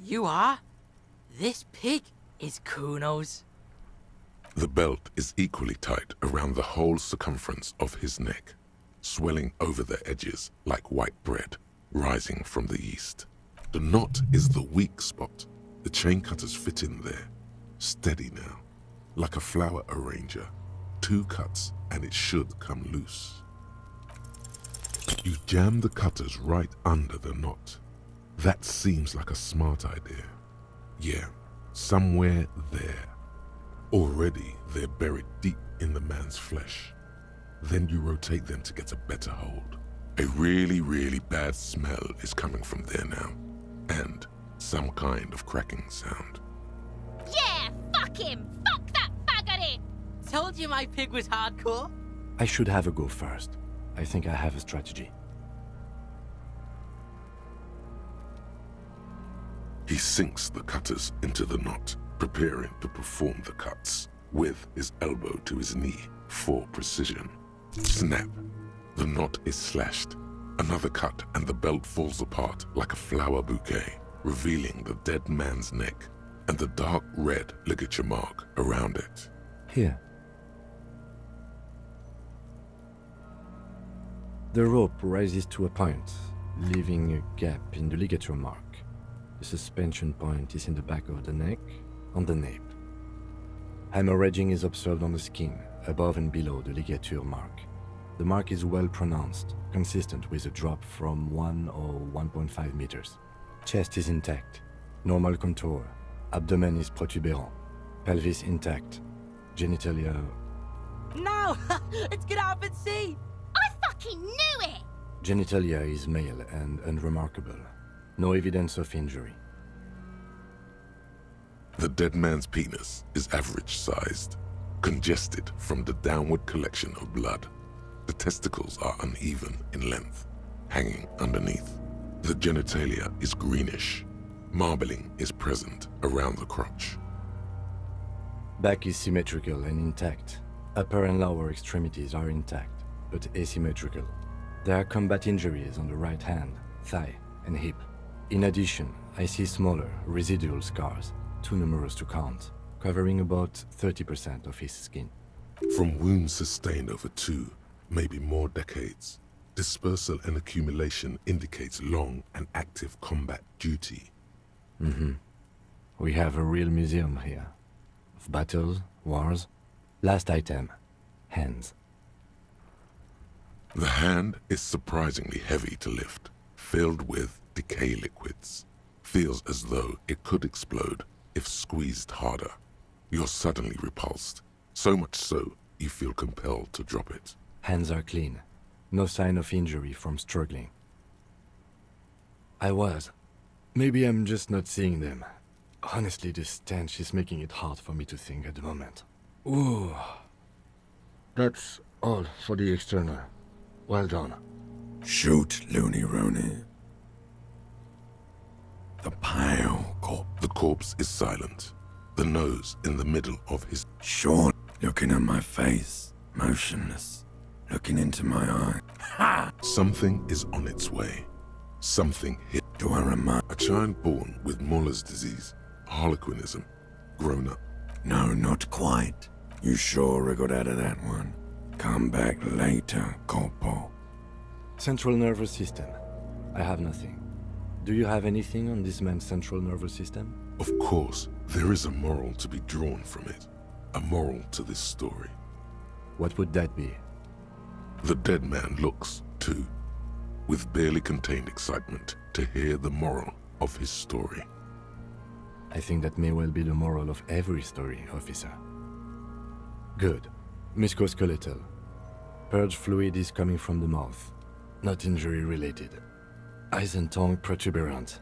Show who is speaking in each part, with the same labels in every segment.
Speaker 1: You are? This pig is Kuno's.
Speaker 2: The belt is equally tight around the whole circumference of his neck, swelling over the edges like white bread rising from the east. The knot is the weak spot. The chain cutters fit in there, steady now, like a flower arranger. 2 cuts and it should come loose. You jam the cutters right under the knot. That seems like a smart idea. Yeah, somewhere there. Already they're buried deep in the man's flesh. Then you rotate them to get a better hold. A really, really bad smell is coming from there now. And some kind of cracking sound.
Speaker 3: Yeah, fuck him! Fuck that faggoty!
Speaker 1: Told you my pig was hardcore.
Speaker 4: I should have a go first. I think I have a strategy.
Speaker 2: He sinks the cutters into the knot, preparing to perform the cuts, with his elbow to his knee for precision. Snap. The knot is slashed. Another cut and the belt falls apart like a flower bouquet, revealing the dead man's neck and the dark red ligature mark around it.
Speaker 4: Here. The rope rises to a point, leaving a gap in the ligature mark. The suspension point is in the back of the neck, on the nape. Hemorrhaging is observed on the skin, above and below the ligature mark. The mark is well pronounced, consistent with a drop from 1 or 1.5 meters. Chest is intact, normal contour. Abdomen is protuberant, pelvis intact, genitalia...
Speaker 1: No! Let's get out and see!
Speaker 3: I fucking knew it!
Speaker 4: Genitalia is male and unremarkable. No evidence of injury.
Speaker 2: The dead man's penis is average-sized, congested from the downward collection of blood. The testicles are uneven in length, hanging underneath. The genitalia is greenish. Marbling is present around the crotch.
Speaker 4: Back is symmetrical and intact. Upper and lower extremities are intact, but asymmetrical. There are combat injuries on the right hand, thigh, and hip. In addition, I see smaller, residual scars, too numerous to count, covering about 30% of his skin.
Speaker 2: From wounds sustained over 2, maybe more decades, dispersal and accumulation indicates long and active combat duty.
Speaker 4: We have a real museum here. Of battles, wars. Last item, hands.
Speaker 2: The hand is surprisingly heavy to lift, filled with decay liquids. Feels as though it could explode if squeezed harder. You're suddenly repulsed, so much so you feel compelled to drop it.
Speaker 4: Hands are clean. No sign of injury from struggling. I was. Maybe I'm just not seeing them. Honestly, this stench is making it hard for me to think at the moment. Ooh. That's all for the external. Well done.
Speaker 5: Shoot, Looney Rooney. The pale corpse.
Speaker 2: The corpse is silent, the nose in the middle of his...
Speaker 5: Sean, looking at my face, motionless, looking into my eye. Ha!
Speaker 2: Something is on its way. Something hit.
Speaker 5: Do I remind?
Speaker 2: A child born with Muller's disease, harlequinism, grown up.
Speaker 5: No, not quite. You sure I got out of that one? Come back later, Corpo.
Speaker 4: Central nervous system. I have nothing. Do you have anything on this man's central nervous system?
Speaker 2: Of course, there is a moral to be drawn from it. A moral to this story.
Speaker 4: What would that be?
Speaker 2: The dead man looks, too, with barely contained excitement to hear the moral of his story.
Speaker 4: I think that may well be the moral of every story, officer. Good. Musculoskeletal. Purge fluid is coming from the mouth. Not injury related. Eyes and tongue protuberant.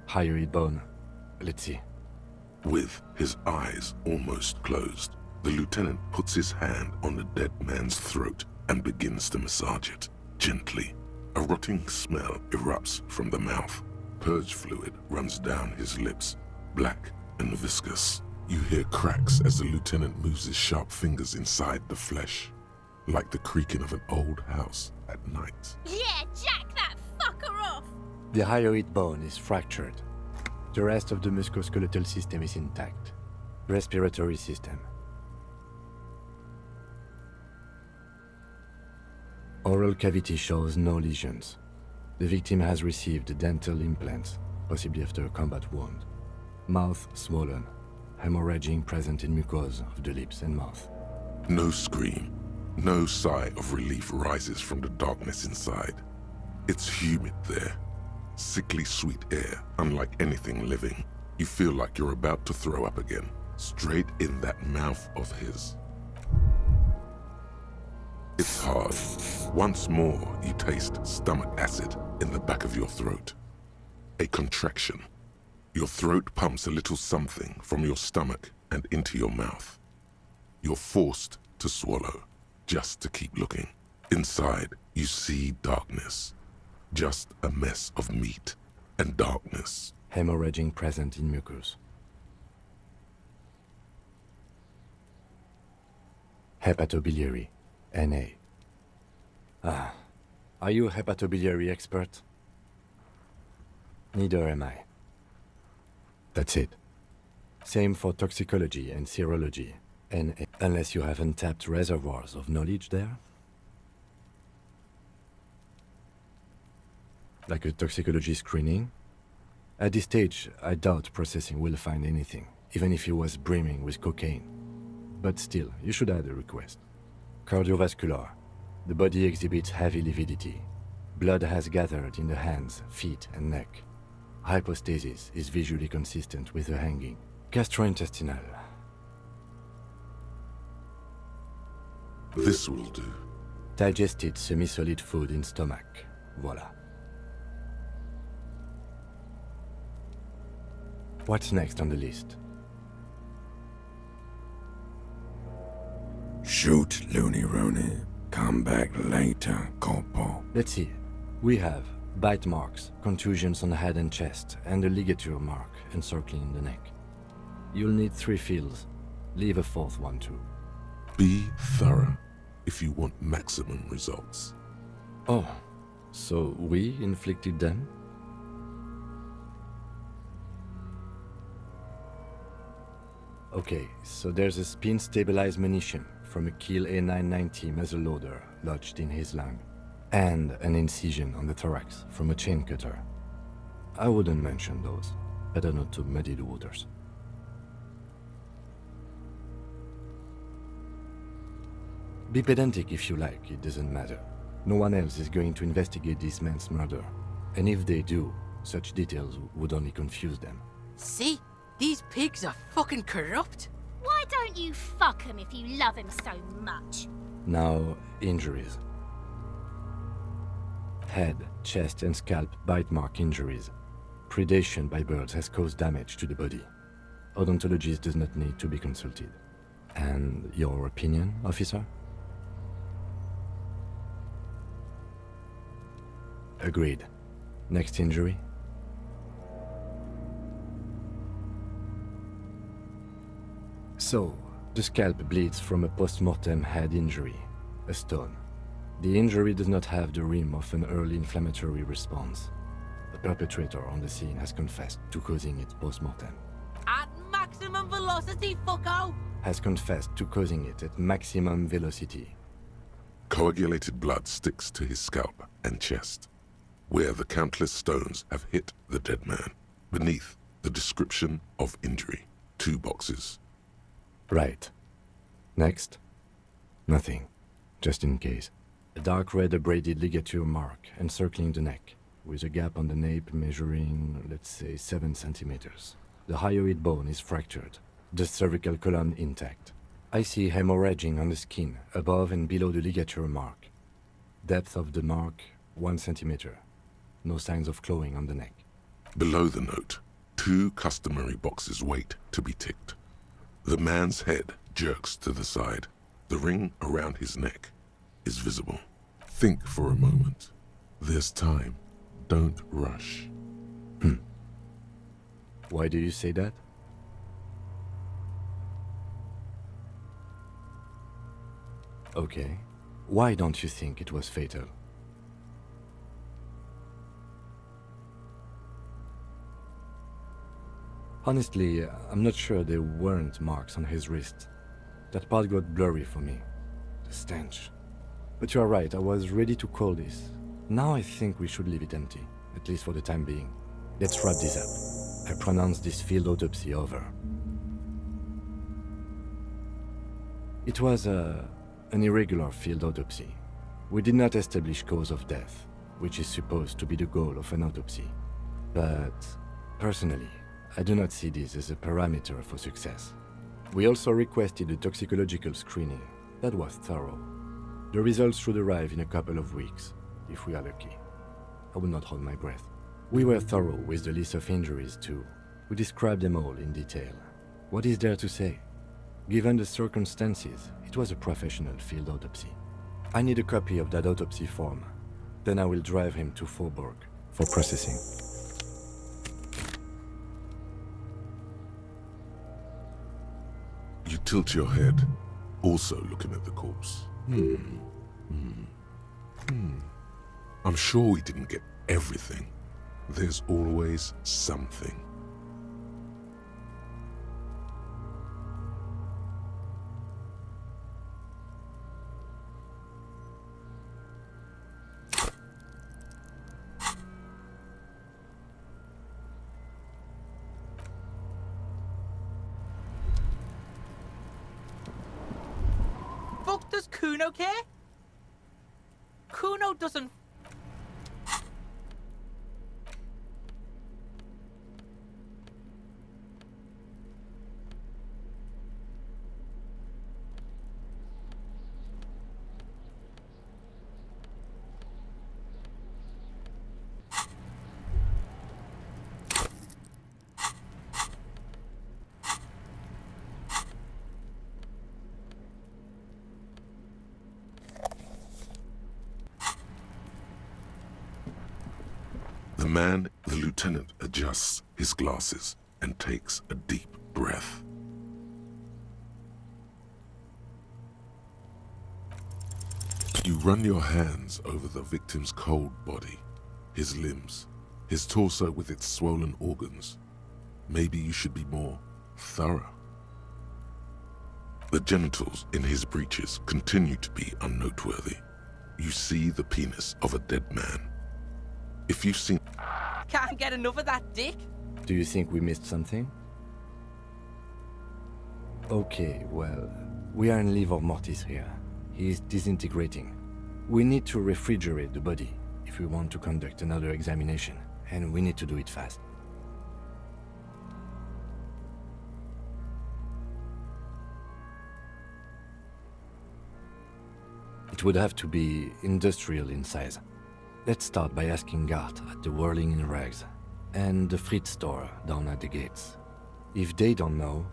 Speaker 4: Hyoid bone. Let's see.
Speaker 2: With his eyes almost closed, the lieutenant puts his hand on the dead man's throat and begins to massage it, gently. A rotting smell erupts from the mouth. Purge fluid runs down his lips, black and viscous. You hear cracks as the lieutenant moves his sharp fingers inside the flesh, like the creaking of an old house at night.
Speaker 3: Yeah, jack that fucker off!
Speaker 4: The hyoid bone is fractured. The rest of the musculoskeletal system is intact. Respiratory system. Oral cavity shows no lesions. The victim has received dental implants, possibly after a combat wound. Mouth swollen, hemorrhaging present in mucosa of the lips and mouth.
Speaker 2: No scream, no sigh of relief rises from the darkness inside. It's humid there. Sickly sweet air, unlike anything living. You feel like you're about to throw up again, straight in that mouth of his. It's hard. Once more, you taste stomach acid in the back of your throat. A contraction. Your throat pumps a little something from your stomach and into your mouth. You're forced to swallow, just to keep looking. Inside, you see darkness. Just a mess of meat and darkness.
Speaker 4: Hemorrhaging present in mucus. Hepatobiliary, NA. Ah, are you a hepatobiliary expert? Neither am I. That's it. Same for toxicology and serology, NA, unless you have untapped reservoirs of knowledge there. Like a toxicology screening? At this stage, I doubt processing will find anything, even if he was brimming with cocaine. But still, you should add a request. Cardiovascular. The body exhibits heavy lividity. Blood has gathered in the hands, feet, and neck. Hypostasis is visually consistent with the hanging. Gastrointestinal.
Speaker 2: This will do.
Speaker 4: Digested semi-solid food in stomach. Voila. What's next on the list?
Speaker 5: Shoot, Looney Rooney. Come back later, Corpo.
Speaker 4: Let's see. We have bite marks, contusions on the head and chest, and a ligature mark encircling the neck. You'll need 3 fields. Leave a 4th one too.
Speaker 2: Be thorough if you want maximum results.
Speaker 4: Oh, so we inflicted them? Okay, so there's a spin-stabilized munition from a Kiel A990 muzzleloader lodged in his lung, and an incision on the thorax from a chain cutter. I wouldn't mention those. Better not to muddy the waters. Be pedantic if you like, it doesn't matter. No one else is going to investigate this man's murder, and if they do, such details would only confuse them.
Speaker 1: See? These pigs are fucking corrupt.
Speaker 3: Why don't you fuck him if you love him so much?
Speaker 4: Now, injuries. Head, chest, and scalp bite mark injuries. Predation by birds has caused damage to the body. Odontologist does not need to be consulted. And your opinion, officer? Agreed. Next injury? So, the scalp bleeds from a post-mortem head injury, a stone. The injury does not have the rim of an early inflammatory response. The perpetrator on the scene has confessed to causing it post-mortem.
Speaker 1: At maximum velocity, fucko!
Speaker 4: Has confessed to causing it at maximum velocity.
Speaker 2: Coagulated blood sticks to his scalp and chest, where the countless stones have hit the dead man. Beneath, the description of injury. 2 boxes.
Speaker 4: Right. Next? Nothing. Just in case. A dark red abraded ligature mark encircling the neck, with a gap on the nape measuring, let's say, 7 centimeters. The hyoid bone is fractured, the cervical column intact. I see hemorrhaging on the skin, above and below the ligature mark. Depth of the mark, 1 centimeter. No signs of clawing on the neck.
Speaker 2: Below the note, 2 customary boxes wait to be ticked. The man's head jerks to the side. The ring around his neck is visible. Think for a moment. There's time. Don't rush.
Speaker 4: Why do you say that? Okay. Why don't you think it was fatal? Honestly, I'm not sure there weren't marks on his wrist. That part got blurry for me. The stench. But you are right, I was ready to call this. Now I think we should leave it empty, at least for the time being. Let's wrap this up. I pronounce this field autopsy over. It was an irregular field autopsy. We did not establish cause of death, which is supposed to be the goal of an autopsy. But, personally, I do not see this as a parameter for success. We also requested a toxicological screening. That was thorough. The results should arrive in a couple of weeks, if we are lucky. I will not hold my breath. We were thorough with the list of injuries too. We described them all in detail. What is there to say? Given the circumstances, it was a professional field autopsy. I need a copy of that autopsy form. Then I will drive him to Faubourg for processing.
Speaker 2: You tilt your head, also looking at the corpse. I'm sure we didn't get everything. There's always something.
Speaker 1: Fuck, does Kuno care? Kuno doesn't.
Speaker 2: The lieutenant adjusts his glasses and takes a deep breath. You run your hands over the victim's cold body, his limbs, his torso with its swollen organs. Maybe you should be more thorough. The genitals in his breeches continue to be unnoteworthy. You see the penis of a dead man. If you've seen...
Speaker 1: Can't get enough of that dick.
Speaker 4: Do you think we missed something? Okay, well, we are in livor mortis here. He is disintegrating. We need to refrigerate the body if we want to conduct another examination, and we need to do it fast. It would have to be industrial in size. Let's start by asking Gart at the Whirling in Rags and the Fritz store down at the gates. If they don't know,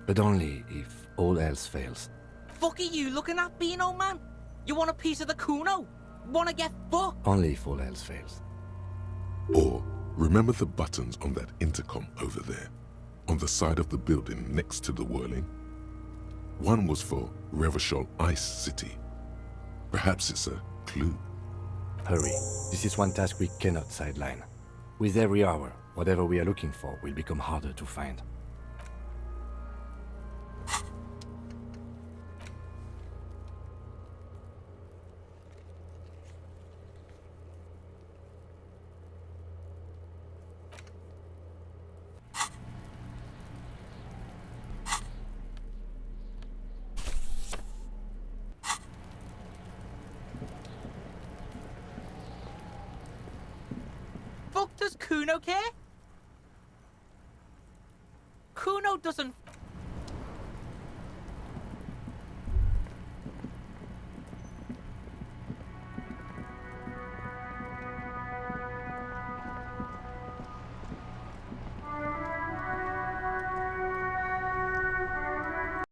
Speaker 4: but only if all else fails.
Speaker 1: Fuck are you looking at, Beano man? You want a piece of the Kuno? Wanna get fucked?
Speaker 4: Only if all else fails.
Speaker 2: Or remember the buttons on that intercom over there, on the side of the building next to the Whirling? One was for Revachol Ice City. Perhaps it's a clue.
Speaker 4: Hurry. This is one task we cannot sideline. With every hour, whatever we are looking for will become harder to find.
Speaker 1: Fuck, does Kuno care? Kuno doesn't